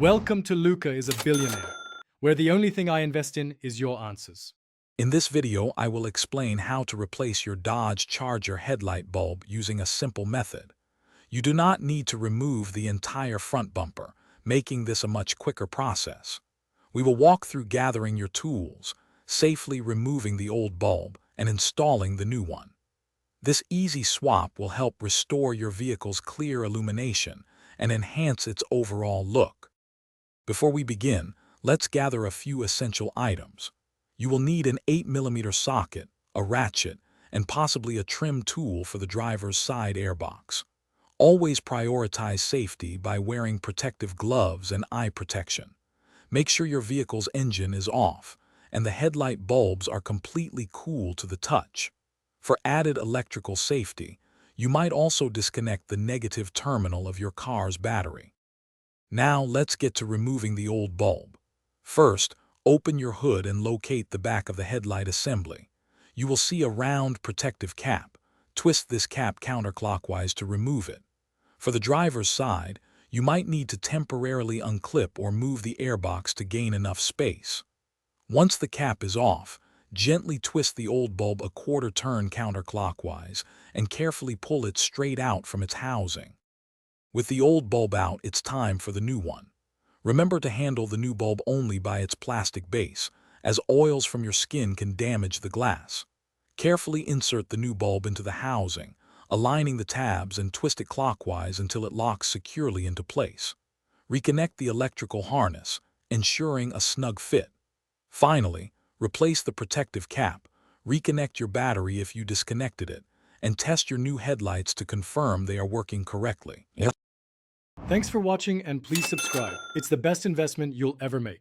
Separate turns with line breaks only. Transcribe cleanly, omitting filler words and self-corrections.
Welcome to Luca is a Billionaire, where the only thing I invest in is your answers.
In this video, I will explain how to replace your Dodge Charger headlight bulb using a simple method. You do not need to remove the entire front bumper, making this a much quicker process. We will walk through gathering your tools, safely removing the old bulb, and installing the new one. This easy swap will help restore your vehicle's clear illumination and enhance its overall look. Before we begin, let's gather a few essential items. You will need an 8mm socket, a ratchet, and possibly a trim tool for the driver's side airbox. Always prioritize safety by wearing protective gloves and eye protection. Make sure your vehicle's engine is off and the headlight bulbs are completely cool to the touch. For added electrical safety, you might also disconnect the negative terminal of your car's battery. Now let's get to removing the old bulb. First, open your hood and locate the back of the headlight assembly. You will see a round protective cap. Twist this cap counterclockwise to remove it. For the driver's side, you might need to temporarily unclip or move the airbox to gain enough space. Once the cap is off, gently twist the old bulb a quarter turn counterclockwise and carefully pull it straight out from its housing. With the old bulb out, it's time for the new one. Remember to handle the new bulb only by its plastic base, as oils from your skin can damage the glass. Carefully insert the new bulb into the housing, aligning the tabs and twist it clockwise until it locks securely into place. Reconnect the electrical harness, ensuring a snug fit. Finally, replace the protective cap, reconnect your battery if you disconnected it, and test your new headlights to confirm they are working correctly.
Thanks for watching and please subscribe. It's the best investment you'll ever make.